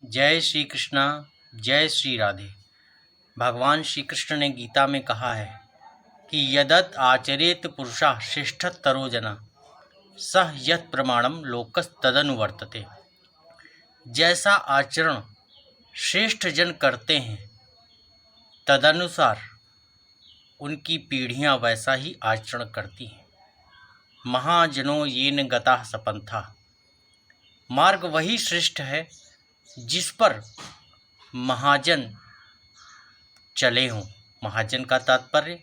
जय श्री कृष्णा। जय श्री राधे। भगवान श्री कृष्ण ने गीता में कहा है कि यदत आचरेत पुरुषः श्रेष्ठतरो जना सह यत् प्रमाणम लोकस तदनुवर्तते। जैसा आचरण श्रेष्ठ जन करते हैं तदनुसार उनकी पीढ़ियां वैसा ही आचरण करती हैं। महाजनो येन गताः सपन्था। मार्ग वही श्रेष्ठ है जिस पर महाजन चले हों। महाजन का तात्पर्य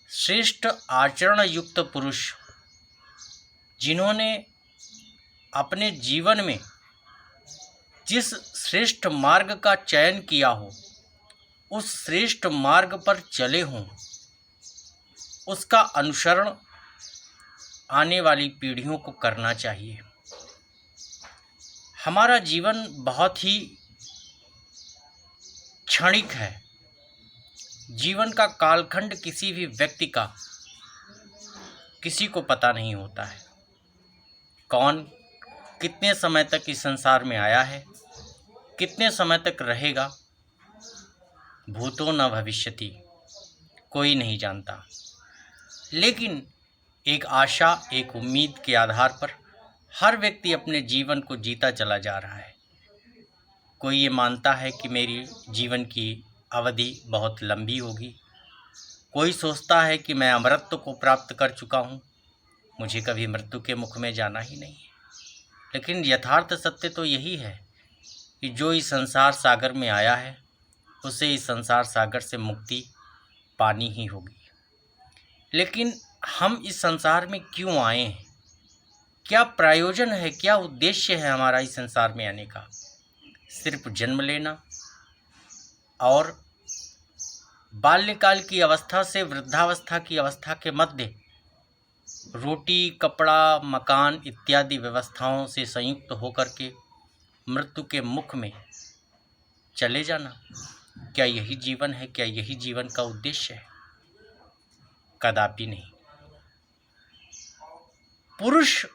श्रेष्ठ आचरण युक्त पुरुष, जिन्होंने अपने जीवन में जिस श्रेष्ठ मार्ग का चयन किया हो उस श्रेष्ठ मार्ग पर चले हों, उसका अनुसरण आने वाली पीढ़ियों को करना चाहिए। हमारा जीवन बहुत ही क्षणिक है। जीवन का कालखंड किसी भी व्यक्ति का किसी को पता नहीं होता है। कौन कितने समय तक इस संसार में आया है, कितने समय तक रहेगा, भूतो न भविष्यति, कोई नहीं जानता। लेकिन एक आशा, एक उम्मीद के आधार पर हर व्यक्ति अपने जीवन को जीता चला जा रहा है। कोई ये मानता है कि मेरी जीवन की अवधि बहुत लंबी होगी। कोई सोचता है कि मैं अमरत्व को प्राप्त कर चुका हूँ, मुझे कभी मृत्यु के मुख में जाना ही नहीं है। लेकिन यथार्थ सत्य तो यही है कि जो इस संसार सागर में आया है उसे इस संसार सागर से मुक्ति पानी ही होगी। लेकिन हम इस संसार में क्यों आए हैं? क्या प्रयोजन है, क्या उद्देश्य है हमारा इस संसार में आने का? सिर्फ जन्म लेना और बाल्यकाल की अवस्था से वृद्धावस्था की अवस्था के मध्य रोटी, कपड़ा, मकान इत्यादि व्यवस्थाओं से संयुक्त होकर के मृत्यु के मुख में चले जाना, क्या यही जीवन है? क्या यही जीवन का उद्देश्य है? कदापि नहीं। पुरुष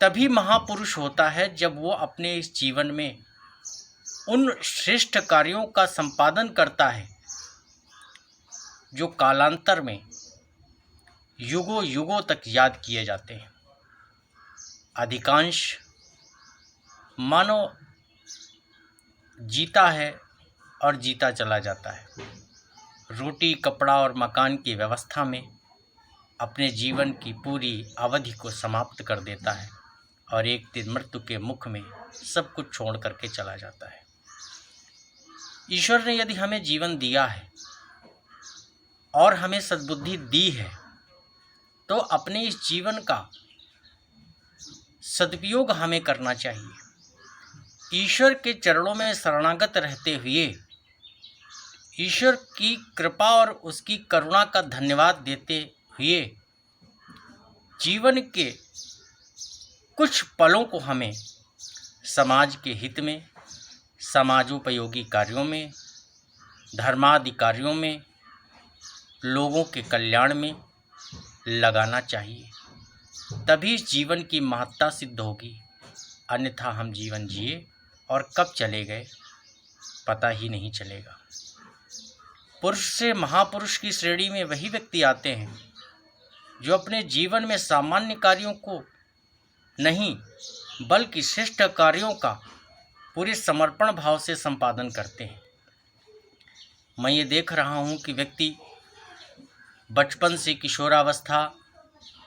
तभी महापुरुष होता है जब वो अपने इस जीवन में उन श्रेष्ठ कार्यों का संपादन करता है जो कालांतर में युगों युगों तक याद किए जाते हैं। अधिकांश मानव जीता है और जीता चला जाता है, रोटी, कपड़ा और मकान की व्यवस्था में अपने जीवन की पूरी अवधि को समाप्त कर देता है और एक दिन मृत्यु के मुख में सब कुछ छोड़ करके चला जाता है। ईश्वर ने यदि हमें जीवन दिया है और हमें सद्बुद्धि दी है तो अपने इस जीवन का सदुपयोग हमें करना चाहिए। ईश्वर के चरणों में शरणागत रहते हुए ईश्वर की कृपा और उसकी करुणा का धन्यवाद देते हुए जीवन के कुछ पलों को हमें समाज के हित में, समाजोपयोगी कार्यों में, धर्मादि कार्यों में, लोगों के कल्याण में लगाना चाहिए। तभी जीवन की महत्ता सिद्ध होगी। अन्यथा हम जीवन जिए और कब चले गए पता ही नहीं चलेगा। पुरुष से महापुरुष की श्रेणी में वही व्यक्ति आते हैं जो अपने जीवन में सामान्य कार्यों को नहीं बल्कि श्रेष्ठ कार्यों का पूरे समर्पण भाव से संपादन करते हैं। मैं ये देख रहा हूँ कि व्यक्ति बचपन से किशोरावस्था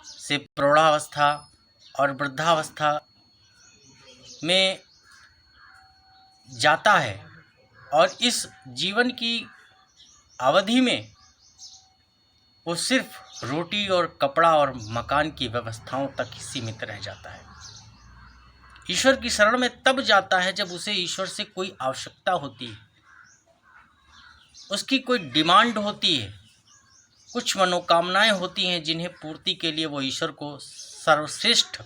से प्रौढ़ावस्था और वृद्धावस्था में जाता है और इस जीवन की अवधि में वो सिर्फ रोटी और कपड़ा और मकान की व्यवस्थाओं तक ही सीमित रह जाता है। ईश्वर की शरण में तब जाता है जब उसे ईश्वर से कोई आवश्यकता होती है, उसकी कोई डिमांड होती है, कुछ मनोकामनाएं होती हैं जिन्हें पूर्ति के लिए वो ईश्वर को सर्वश्रेष्ठ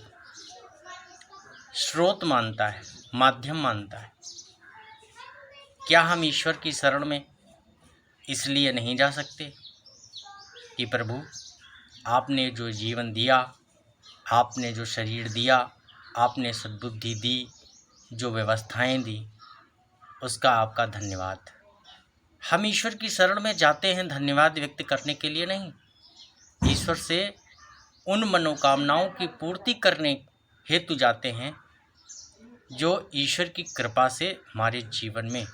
स्रोत मानता है, माध्यम मानता है। क्या हम ईश्वर की शरण में इसलिए नहीं जा सकते कि प्रभु आपने जो जीवन दिया, आपने जो शरीर दिया, आपने सद्बुद्धि दी, जो व्यवस्थाएं दी, उसका आपका धन्यवाद। हम ईश्वर की शरण में जाते हैं धन्यवाद व्यक्त करने के लिए नहीं, ईश्वर से उन मनोकामनाओं की पूर्ति करने हेतु जाते हैं जो ईश्वर की कृपा से हमारे जीवन में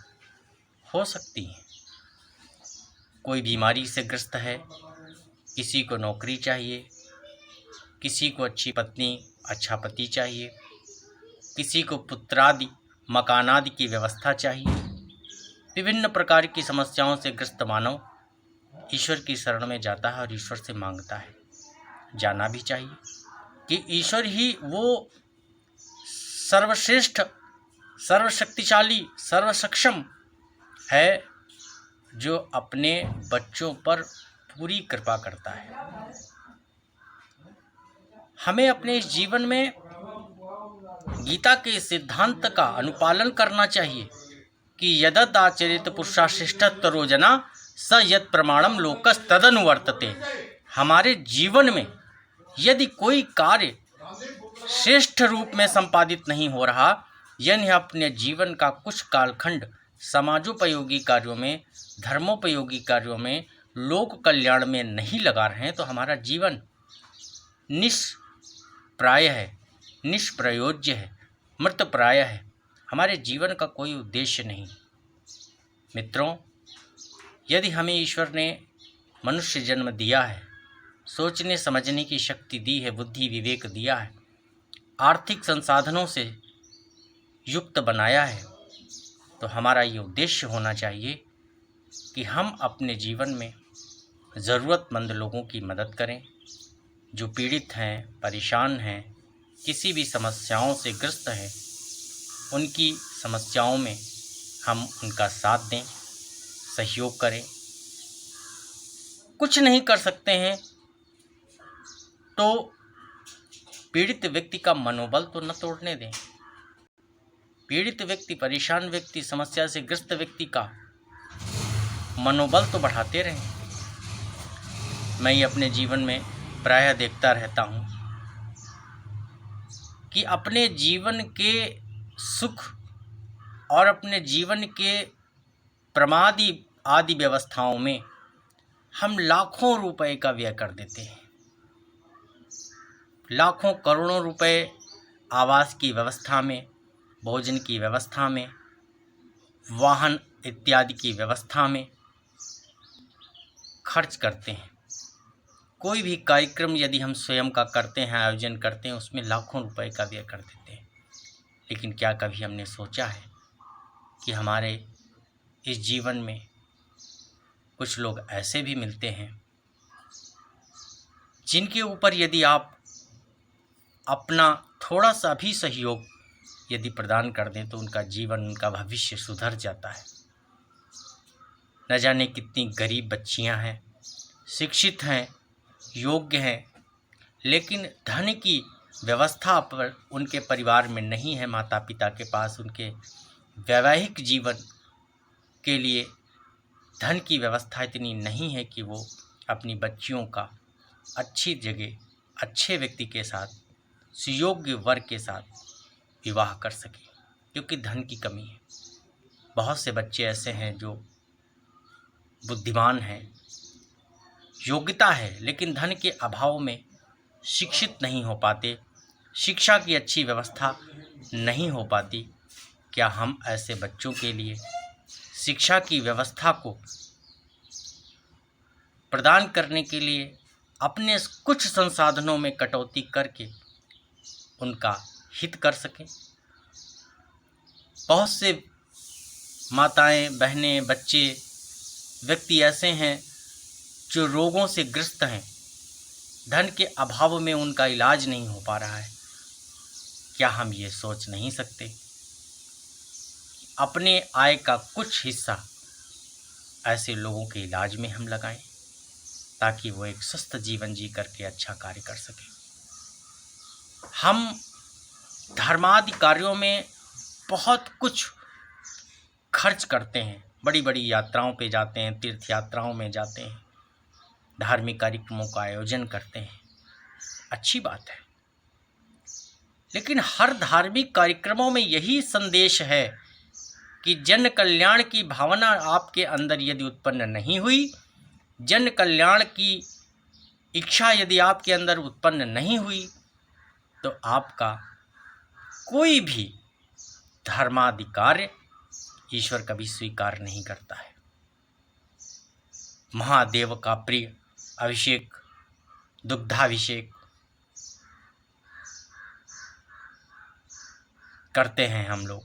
हो सकती हैं। कोई बीमारी से ग्रस्त है, किसी को नौकरी चाहिए, किसी को अच्छी पत्नी अच्छा पति चाहिए, किसी को पुत्रादि मकान आदि की व्यवस्था चाहिए। विभिन्न प्रकार की समस्याओं से ग्रस्त मानव ईश्वर की शरण में जाता है और ईश्वर से मांगता है। जाना भी चाहिए कि ईश्वर ही वो सर्वश्रेष्ठ, सर्वशक्तिशाली, सर्वसक्षम है जो अपने बच्चों पर पूरी कृपा करता है। हमें अपने इस जीवन में गीता के सिद्धांत का अनुपालन करना चाहिए कि यदत आचरित पुरुषा श्रेष्ठतरो जना स यत् प्रमाणम लोकस तदनुवर्तते। हमारे जीवन में यदि कोई कार्य श्रेष्ठ रूप में संपादित नहीं हो रहा, यानी अपने जीवन का कुछ कालखंड समाजोपयोगी कार्यों में, धर्मोपयोगी कार्यों में, लोक कल्याण में नहीं लगा रहे हैं, तो हमारा जीवन निष्प्राय है, निष्प्रयोज्य है, मृतप्राय है। हमारे जीवन का कोई उद्देश्य नहीं। मित्रों, यदि हमें ईश्वर ने मनुष्य जन्म दिया है, सोचने समझने की शक्ति दी है, बुद्धि विवेक दिया है, आर्थिक संसाधनों से युक्त बनाया है, तो हमारा ये उद्देश्य होना चाहिए कि हम अपने जीवन में ज़रूरतमंद लोगों की मदद करें, जो पीड़ित हैं, परेशान हैं, किसी भी समस्याओं से ग्रस्त हैं, उनकी समस्याओं में हम उनका साथ दें, सहयोग करें। कुछ नहीं कर सकते हैं तो पीड़ित व्यक्ति का मनोबल तो न तोड़ने दें। पीड़ित व्यक्ति, परेशान व्यक्ति, समस्या से ग्रस्त व्यक्ति का मनोबल तो बढ़ाते रहें। मैं ये अपने जीवन में प्रायः देखता रहता हूँ कि अपने जीवन के सुख और अपने जीवन के प्रमादी आदि व्यवस्थाओं में हम लाखों रुपए का व्यय कर देते हैं। लाखों करोड़ों रुपए आवास की व्यवस्था में, भोजन की व्यवस्था में, वाहन इत्यादि की व्यवस्था में खर्च करते हैं। कोई भी कार्यक्रम यदि हम स्वयं का करते हैं, आयोजन करते हैं, उसमें लाखों रुपए का व्यय कर देते हैं। लेकिन क्या कभी हमने सोचा है कि हमारे इस जीवन में कुछ लोग ऐसे भी मिलते हैं जिनके ऊपर यदि आप अपना थोड़ा सा भी सहयोग यदि प्रदान कर दें तो उनका जीवन, उनका भविष्य सुधर जाता है। न जाने कितनी गरीब बच्चियां हैं, शिक्षित हैं, योग्य हैं, लेकिन धन की व्यवस्था पर उनके परिवार में नहीं है, माता पिता के पास उनके वैवाहिक जीवन के लिए धन की व्यवस्था इतनी नहीं है कि वो अपनी बच्चियों का अच्छी जगह, अच्छे व्यक्ति के साथ, सुयोग्य वर्ग के साथ विवाह कर सके, क्योंकि धन की कमी है। बहुत से बच्चे ऐसे हैं जो बुद्धिमान हैं, योग्यता है, लेकिन धन के अभाव में शिक्षित नहीं हो पाते, शिक्षा की अच्छी व्यवस्था नहीं हो पाती। क्या हम ऐसे बच्चों के लिए शिक्षा की व्यवस्था को प्रदान करने के लिए अपने कुछ संसाधनों में कटौती करके उनका हित कर सकें? बहुत से माताएं, बहनें, बच्चे, व्यक्ति ऐसे हैं जो रोगों से ग्रस्त हैं, धन के अभाव में उनका इलाज नहीं हो पा रहा है। क्या हम ये सोच नहीं सकते अपने आय का कुछ हिस्सा ऐसे लोगों के इलाज में हम लगाएं, ताकि वो एक स्वस्थ जीवन जी करके अच्छा कार्य कर सकें? हम धर्मादि कार्यों में बहुत कुछ खर्च करते हैं, बड़ी बड़ी यात्राओं पे जाते हैं, तीर्थ यात्राओं में जाते हैं, धार्मिक कार्यक्रमों का आयोजन करते हैं, अच्छी बात है। लेकिन हर धार्मिक कार्यक्रमों में यही संदेश है कि जन कल्याण की भावना आपके अंदर यदि उत्पन्न नहीं हुई, जन कल्याण की इच्छा यदि आपके अंदर उत्पन्न नहीं हुई, तो आपका कोई भी धर्मादि कार्य ईश्वर कभी स्वीकार नहीं करता है। महादेव का प्रिय अभिषेक, दुग्धाभिषेक करते हैं हम लोग,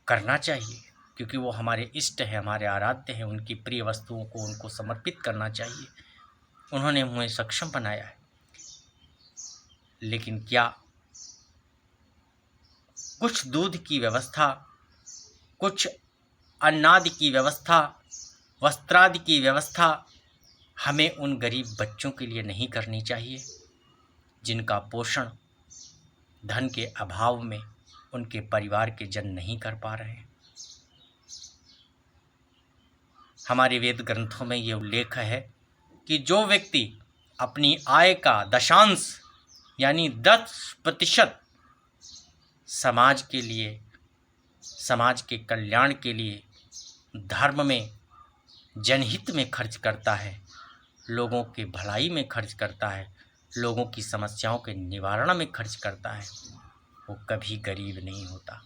करना चाहिए, क्योंकि वो हमारे इष्ट हैं, हमारे आराध्य हैं। उनकी प्रिय वस्तुओं को उनको समर्पित करना चाहिए। उन्होंने हमें सक्षम बनाया है। लेकिन क्या कुछ दूध की व्यवस्था, कुछ अन्नादि की व्यवस्था, वस्त्रादि की व्यवस्था हमें उन गरीब बच्चों के लिए नहीं करनी चाहिए जिनका पोषण धन के अभाव में उनके परिवार के जन नहीं कर पा रहे हैं? हमारे वेद ग्रंथों में ये उल्लेख है कि जो व्यक्ति अपनी आय का दशांश यानी 10% समाज के लिए, समाज के कल्याण के लिए, धर्म में, जनहित में खर्च करता है, लोगों के भलाई में खर्च करता है, लोगों की समस्याओं के निवारण में खर्च करता है, वो कभी गरीब नहीं होता।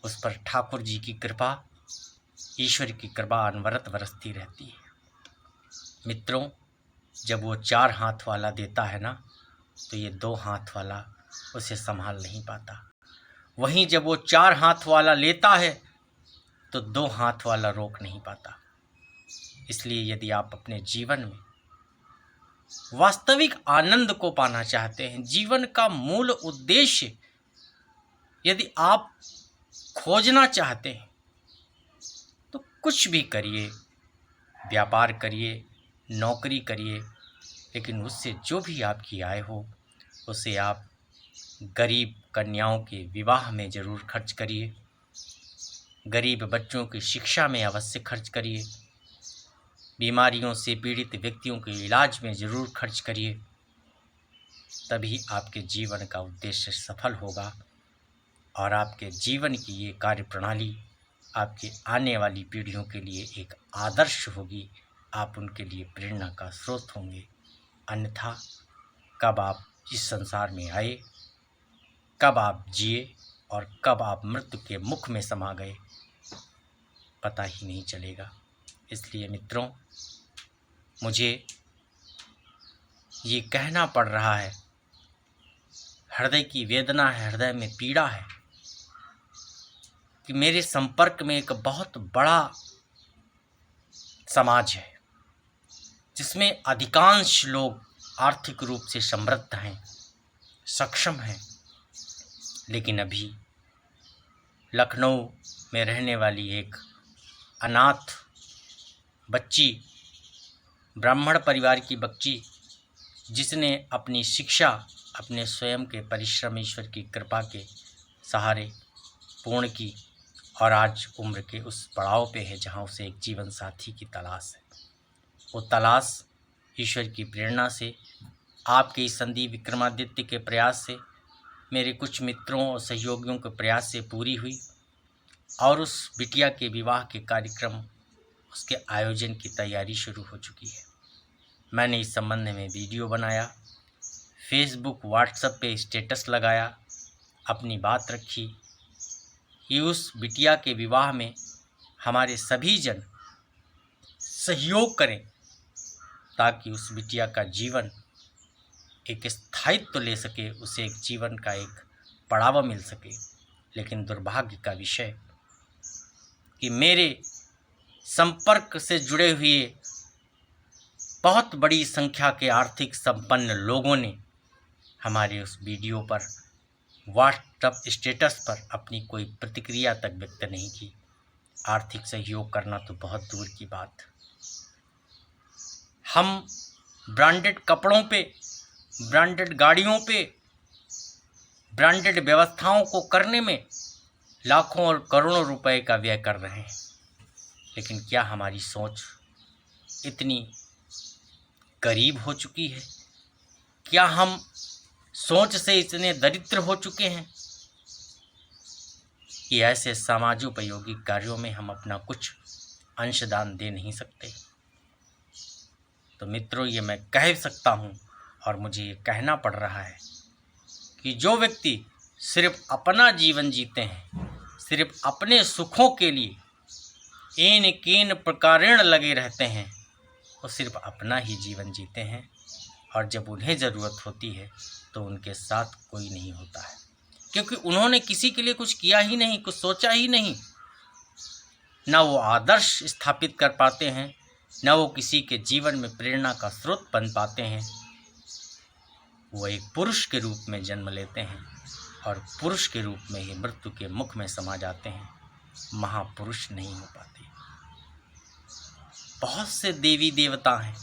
उस पर ठाकुर जी की कृपा, ईश्वर की कृपा अनवरत बरसती रहती है। मित्रों, जब वो 4 हाथ वाला देता है ना, तो ये 2 हाथ वाला उसे संभाल नहीं पाता। वहीं जब वो 4 हाथ वाला लेता है तो 2 हाथ वाला रोक नहीं पाता। इसलिए यदि आप अपने जीवन में वास्तविक आनंद को पाना चाहते हैं, जीवन का मूल उद्देश्य यदि आप खोजना चाहते हैं, तो कुछ भी करिए, व्यापार करिए, नौकरी करिए, लेकिन उससे जो भी आपकी आय हो उसे आप गरीब कन्याओं के विवाह में ज़रूर खर्च करिए, गरीब बच्चों की शिक्षा में अवश्य खर्च करिए, बीमारियों से पीड़ित व्यक्तियों के इलाज में ज़रूर खर्च करिए। तभी आपके जीवन का उद्देश्य सफल होगा और आपके जीवन की ये कार्य प्रणाली आपके आने वाली पीढ़ियों के लिए एक आदर्श होगी। आप उनके लिए प्रेरणा का स्रोत होंगे। अन्यथा कब आप इस संसार में आए, कब आप जिए और कब आप मृत्यु के मुख में समा गए, पता ही नहीं चलेगा। इसलिए मित्रों, मुझे ये कहना पड़ रहा है, हृदय की वेदना है, हृदय में पीड़ा है कि मेरे संपर्क में एक बहुत बड़ा समाज है जिसमें अधिकांश लोग आर्थिक रूप से समृद्ध हैं, सक्षम हैं, लेकिन अभी लखनऊ में रहने वाली एक अनाथ बच्ची, ब्राह्मण परिवार की बच्ची, जिसने अपनी शिक्षा अपने स्वयं के परिश्रम, ईश्वर की कृपा के सहारे पूर्ण की और आज उम्र के उस पड़ाव पे है जहाँ उसे एक जीवन साथी की तलाश है। वो तलाश ईश्वर की प्रेरणा से, आपके इस संदीप विक्रमादित्य के प्रयास से, मेरे कुछ मित्रों और सहयोगियों के प्रयास से पूरी हुई और उस बिटिया के विवाह के कार्यक्रम, उसके आयोजन की तैयारी शुरू हो चुकी है। मैंने इस संबंध में वीडियो बनाया, फेसबुक, व्हाट्सएप पे स्टेटस लगाया, अपनी बात रखी कि उस बिटिया के विवाह में हमारे सभी जन सहयोग करें ताकि उस बिटिया का जीवन एक स्थायित्व ले सके, उसे एक जीवन का एक पड़ावा मिल सके। लेकिन दुर्भाग्य का विषय कि मेरे संपर्क से जुड़े हुए बहुत बड़ी संख्या के आर्थिक संपन्न लोगों ने हमारे उस वीडियो पर, व्हाट्सएप स्टेटस पर अपनी कोई प्रतिक्रिया तक व्यक्त नहीं की। आर्थिक सहयोग करना तो बहुत दूर की बात। हम ब्रांडेड कपड़ों पे, ब्रांडेड गाड़ियों पे, ब्रांडेड व्यवस्थाओं को करने में लाखों और करोड़ों रुपए का व्यय कर रहे हैं, लेकिन क्या हमारी सोच इतनी गरीब हो चुकी है? क्या हम सोच से इतने दरिद्र हो चुके हैं? कि ऐसे समाजोपयोगी कार्यों में हम अपना कुछ अंशदान दे नहीं सकते। तो मित्रों, ये मैं कह सकता हूँ और मुझे ये कहना पड़ रहा है कि जो व्यक्ति सिर्फ अपना जीवन जीते हैं, सिर्फ अपने सुखों के लिए एन केन प्रकारेण लगे रहते हैं, वो सिर्फ अपना ही जीवन जीते हैं और जब उन्हें ज़रूरत होती है तो उनके साथ कोई नहीं होता है, क्योंकि उन्होंने किसी के लिए कुछ किया ही नहीं, कुछ सोचा ही नहीं। ना वो आदर्श स्थापित कर पाते हैं, ना वो किसी के जीवन में प्रेरणा का स्रोत बन पाते हैं। वो एक पुरुष के रूप में जन्म लेते हैं और पुरुष के रूप में ही मृत्यु के मुख में समा जाते हैं, महापुरुष नहीं हो पाते। बहुत से देवी देवता हैं,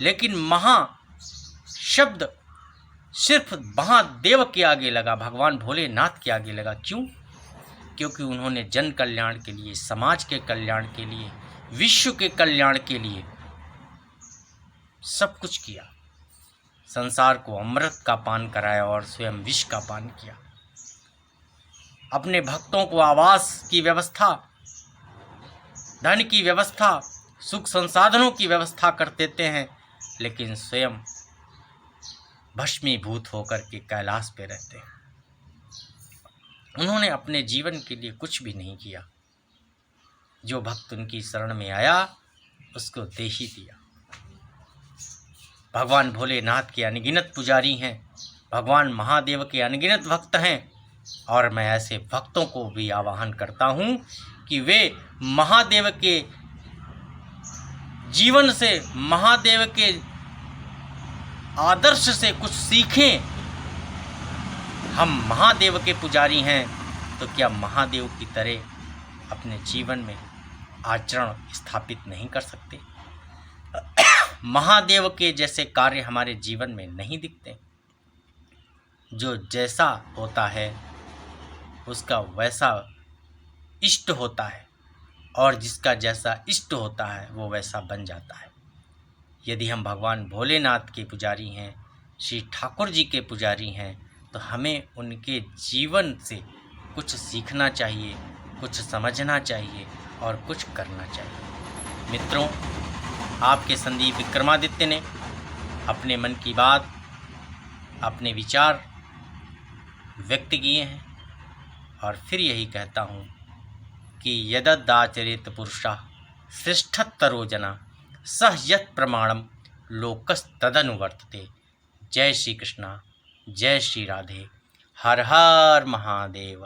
लेकिन महा शब्द सिर्फ महादेव के आगे लगा, भगवान भोलेनाथ के आगे लगा। क्यों? क्योंकि उन्होंने जन कल्याण के लिए, समाज के कल्याण के लिए, विश्व के कल्याण के लिए सब कुछ किया। संसार को अमृत का पान कराया और स्वयं विष का पान किया। अपने भक्तों को आवास की व्यवस्था, धन की व्यवस्था, सुख संसाधनों की व्यवस्था कर देते हैं, लेकिन स्वयं भस्मीभूत होकर के कैलाश पे रहते हैं। उन्होंने अपने जीवन के लिए कुछ भी नहीं किया। जो भक्त उनकी शरण में आया उसको दे ही दिया। भगवान भोलेनाथ के अनगिनत पुजारी हैं, भगवान महादेव के अनगिनत भक्त हैं, और मैं ऐसे भक्तों को भी आह्वान करता हूँ कि वे महादेव के जीवन से, महादेव के आदर्श से कुछ सीखें। हम महादेव के पुजारी हैं तो क्या महादेव की तरह अपने जीवन में आचरण स्थापित नहीं कर सकते? महादेव के जैसे कार्य हमारे जीवन में नहीं दिखते। जो जैसा होता है उसका वैसा इष्ट होता है, और जिसका जैसा इष्ट होता है वो वैसा बन जाता है। यदि हम भगवान भोलेनाथ के पुजारी हैं, श्री ठाकुर जी के पुजारी हैं, तो हमें उनके जीवन से कुछ सीखना चाहिए, कुछ समझना चाहिए और कुछ करना चाहिए। मित्रों, आपके संदीप विक्रमादित्य ने अपने मन की बात, अपने विचार व्यक्त किए हैं, और फिर यही कहता हूँ कि यददाचरित पुरुषः श्रेष्ठतरो जना सह यत् प्रमाणम लोकस्तदनुवर्तते। जय श्री कृष्णा, जय श्री राधे, हर हर महादेव।